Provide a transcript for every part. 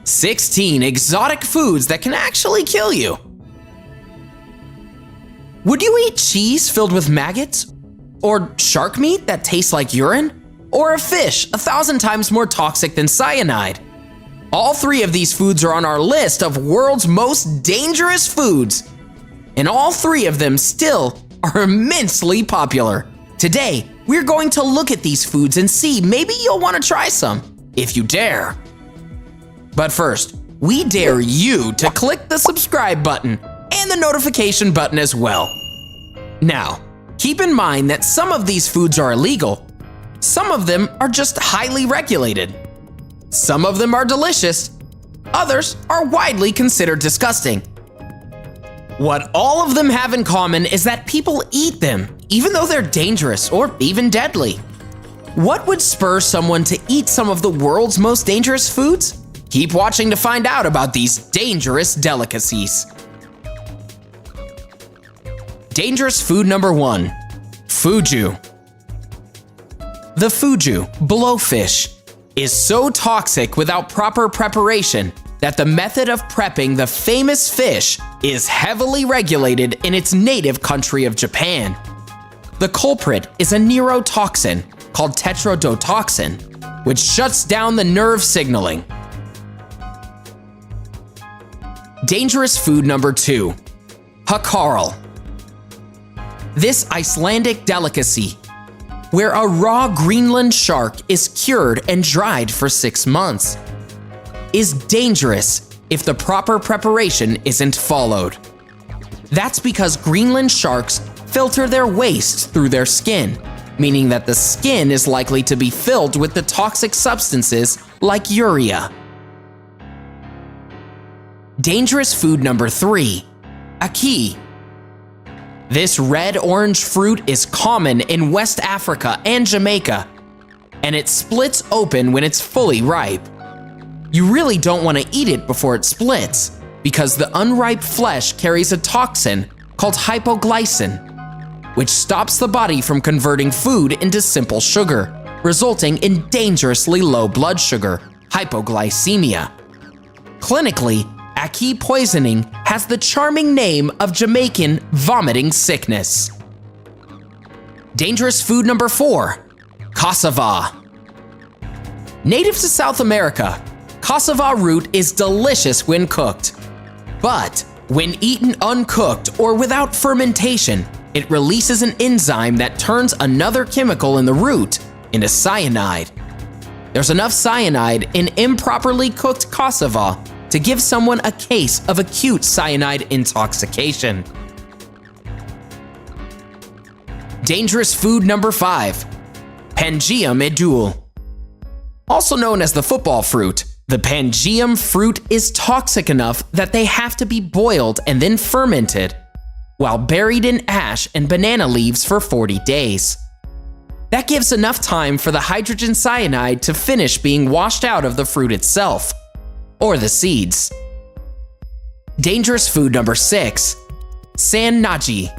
16 exotic foods that can actually kill you. Would you eat cheese filled with maggots? Or shark meat that tastes like urine? Or a fish 1,000 times more toxic than cyanide? All three of these foods are on our list of world's most dangerous foods. And all three of them still are immensely popular. Today, we're going to look at these foods and see maybe you'll want to try some, if you dare. But first, we dare you to click the subscribe button and the notification button as well. Now, keep in mind that some of these foods are illegal. Some of them are just highly regulated. Some of them are delicious. Others are widely considered disgusting. What all of them have in common is that people eat them, even though they're dangerous or even deadly. What would spur someone to eat some of the world's most dangerous foods? Keep watching to find out about these dangerous delicacies. Dangerous food number 1, fugu. The fugu, blowfish, is so toxic without proper preparation that the method of prepping the famous fish is heavily regulated in its native country of Japan. The culprit is a neurotoxin called tetrodotoxin, which shuts down the nerve signaling. Dangerous food number 2, hakarl. This Icelandic delicacy, where a raw Greenland shark is cured and dried for 6 months, is dangerous if the proper preparation isn't followed. That's because Greenland sharks filter their waste through their skin, meaning that the skin is likely to be filled with the toxic substances like urea. Dangerous food number 3, ackee. This red-orange fruit is common in West Africa and Jamaica, and it splits open when it's fully ripe. You really don't want to eat it before it splits, because the unripe flesh carries a toxin called hypoglycin, which stops the body from converting food into simple sugar, resulting in dangerously low blood sugar, hypoglycemia. Clinically, ackee poisoning has the charming name of Jamaican vomiting sickness. Dangerous food number 4, cassava. Native to South America, cassava root is delicious when cooked. But when eaten uncooked or without fermentation, it releases an enzyme that turns another chemical in the root into cyanide. There's enough cyanide in improperly cooked cassava to give someone a case of acute cyanide intoxication. Dangerous food number 5, Pangaea medul. Also known as the football fruit, the Pangaea fruit is toxic enough that they have to be boiled and then fermented, while buried in ash and banana leaves for 40 days. That gives enough time for the hydrogen cyanide to finish being washed out of the fruit itself, or the seeds. Dangerous food number 6, san-naji.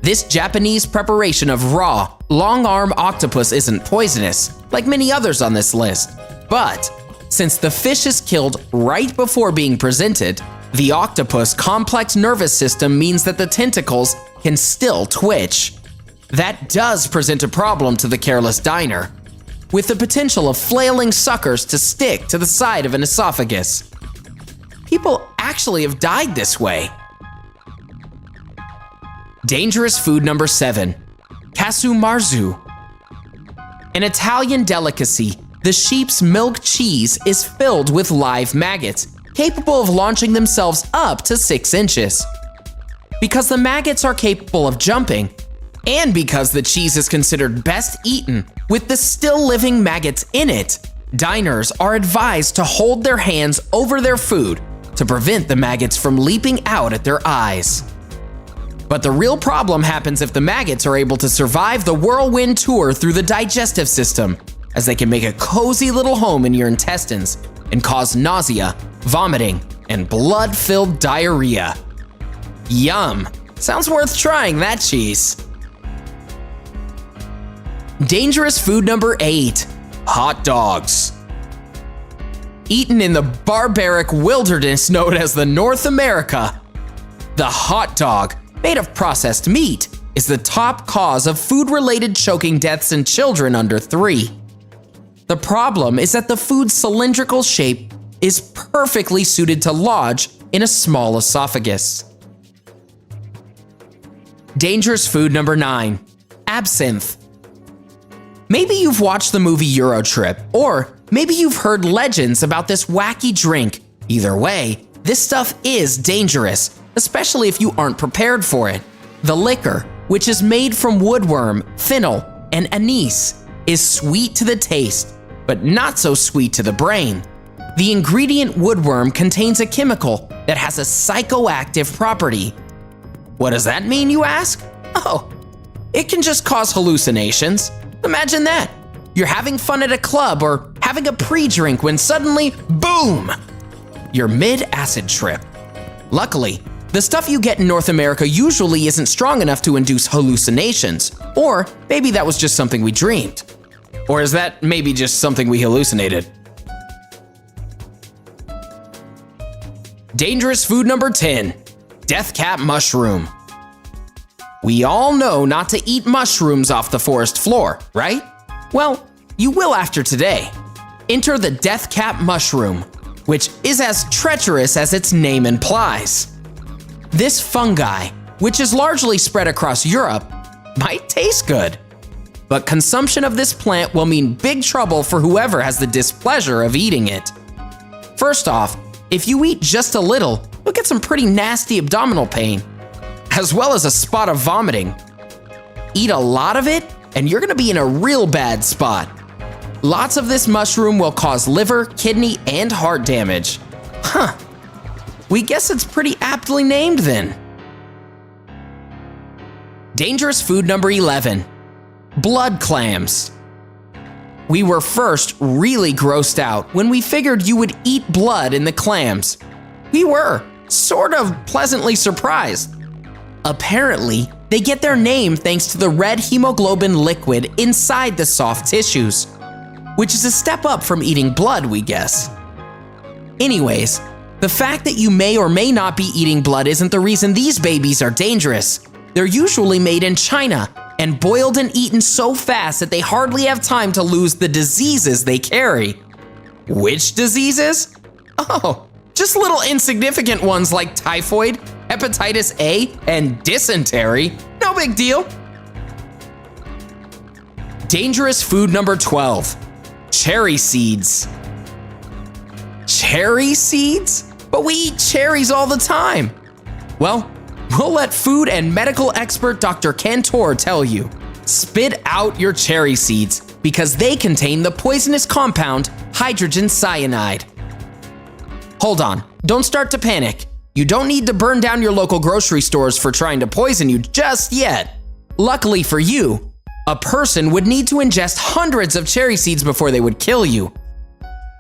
This Japanese preparation of raw, long-arm octopus isn't poisonous, like many others on this list. But since the fish is killed right before being presented, the octopus' complex nervous system means that the tentacles can still twitch. That does present a problem to the careless diner, with the potential of flailing suckers to stick to the side of an esophagus. People actually have died this way. Dangerous food number 7, casumarzu. An Italian delicacy, the sheep's milk cheese is filled with live maggots, capable of launching themselves up to 6 inches. Because the maggots are capable of jumping, and because the cheese is considered best eaten with the still living maggots in it, diners are advised to hold their hands over their food to prevent the maggots from leaping out at their eyes. But the real problem happens if the maggots are able to survive the whirlwind tour through the digestive system, as they can make a cozy little home in your intestines and cause nausea, vomiting, and blood-filled diarrhea. Yum! Sounds worth trying that cheese. Dangerous food number 8, hot dogs. eaten in the barbaric wilderness known as the North America. The hot dog, made of processed meat, is the top cause of food-related choking deaths in children under 3. The problem is that the food's cylindrical shape is perfectly suited to lodge in a small esophagus. Dangerous food number 9, absinthe. Maybe you've watched the movie Euro Trip, or maybe you've heard legends about this wacky drink. Either way, this stuff is dangerous, especially if you aren't prepared for it. The liquor, which is made from woodworm, fennel, and anise, is sweet to the taste, but not so sweet to the brain. The ingredient woodworm contains a chemical that has a psychoactive property. What does that mean, you ask? Oh, it can just cause hallucinations. Imagine that. You're having fun at a club or having a pre-drink when suddenly, boom, you're mid-acid trip. Luckily, the stuff you get in North America usually isn't strong enough to induce hallucinations. Or maybe that was just something we dreamed. Or is that maybe just something we hallucinated? Dangerous food number 10, death cap mushroom. We all know not to eat mushrooms off the forest floor, right? Well, you will after today. Enter the death cap mushroom, which is as treacherous as its name implies. This fungi, which is largely spread across Europe, might taste good. But consumption of this plant will mean big trouble for whoever has the displeasure of eating it. First off, if you eat just a little, you'll get some pretty nasty abdominal pain, as well as a spot of vomiting. Eat a lot of it, and you're gonna be in a real bad spot. Lots of this mushroom will cause liver, kidney, and heart damage. Huh. We guess it's pretty aptly named then. Dangerous food number 11, blood clams. We were first really grossed out when we figured you would eat blood in the clams. We were sort of pleasantly surprised. Apparently, they get their name thanks to the red hemoglobin liquid inside the soft tissues, which is a step up from eating blood, we guess. Anyways, the fact that you may or may not be eating blood isn't the reason these babies are dangerous. They're usually made in China and boiled and eaten so fast that they hardly have time to lose the diseases they carry. Which diseases? Oh, just little insignificant ones like typhoid, hepatitis A, and dysentery. No big deal. Dangerous food number 12, cherry seeds. Cherry seeds? But we eat cherries all the time. Well, we'll let food and medical expert Dr. Cantor tell you. Spit out your cherry seeds because they contain the poisonous compound hydrogen cyanide. Hold on, don't start to panic. You don't need to burn down your local grocery stores for trying to poison you just yet. Luckily for you, a person would need to ingest hundreds of cherry seeds before they would kill you.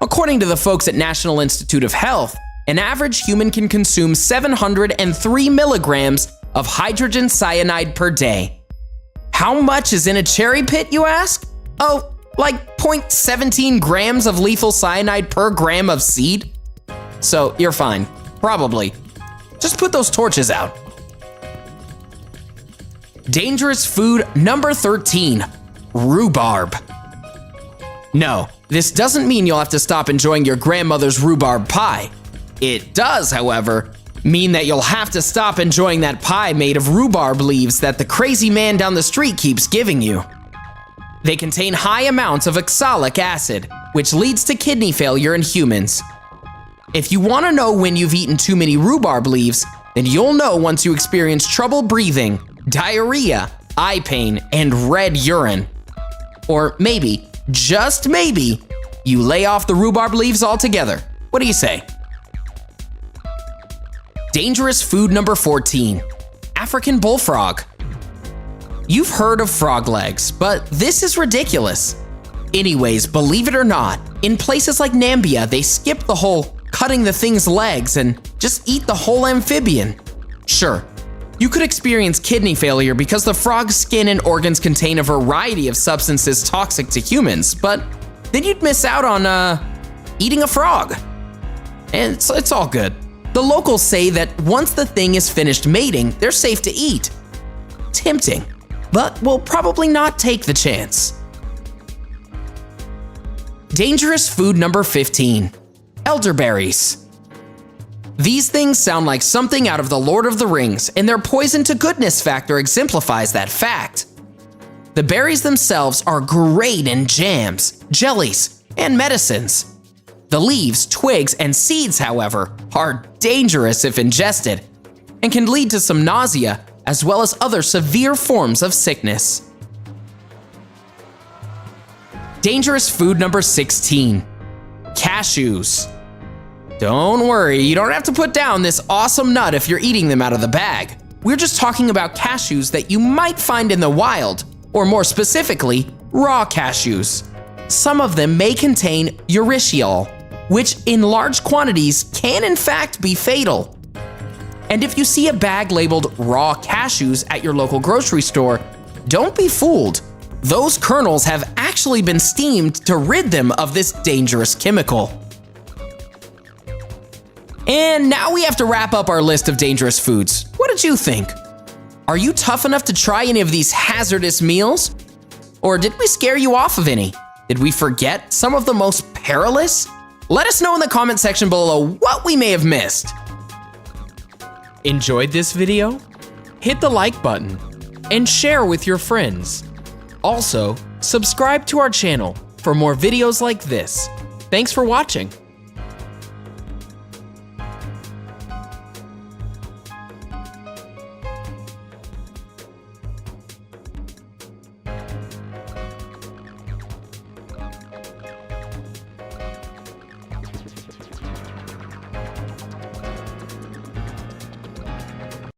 According to the folks at National Institute of Health, an average human can consume 703 milligrams of hydrogen cyanide per day. How much is in a cherry pit, you ask? Oh, like 0.17 grams of lethal cyanide per gram of seed? So you're fine, probably. Just put those torches out. Dangerous food number 13, rhubarb. No, this doesn't mean you'll have to stop enjoying your grandmother's rhubarb pie. It does, however, mean that you'll have to stop enjoying that pie made of rhubarb leaves that the crazy man down the street keeps giving you. They contain high amounts of oxalic acid, which leads to kidney failure in humans. If you want to know when you've eaten too many rhubarb leaves, then you'll know once you experience trouble breathing, diarrhea, eye pain, and red urine. Or maybe, just maybe, you lay off the rhubarb leaves altogether. What do you say? Dangerous food number 14, African bullfrog. You've heard of frog legs, but this is ridiculous. Anyways, believe it or not, in places like Namibia, they skip the whole cutting the thing's legs and just eat the whole amphibian. Sure, you could experience kidney failure because the frog's skin and organs contain a variety of substances toxic to humans, but then you'd miss out on, eating a frog. And it's all good. The locals say that once the thing is finished mating, they're safe to eat. Tempting, but we'll probably not take the chance. Dangerous food number 15, elderberries. These things sound like something out of The Lord of the Rings, and their poison to goodness factor exemplifies that fact. The berries themselves are great in jams, jellies, and medicines. The leaves, twigs, and seeds, however, are dangerous if ingested and can lead to some nausea as well as other severe forms of sickness. Dangerous food number 16, cashews. Don't worry, you don't have to put down this awesome nut if you're eating them out of the bag. We're just talking about cashews that you might find in the wild, or more specifically, raw cashews. Some of them may contain urushiol, which in large quantities can in fact be fatal. And if you see a bag labeled raw cashews at your local grocery store, don't be fooled. Those kernels have actually been steamed to rid them of this dangerous chemical. And now we have to wrap up our list of dangerous foods. What did you think? Are you tough enough to try any of these hazardous meals? Or did we scare you off of any? Did we forget some of the most perilous? Let us know in the comment section below what we may have missed. Enjoyed this video? Hit the like button and share with your friends. Also, subscribe to our channel for more videos like this. Thanks for watching.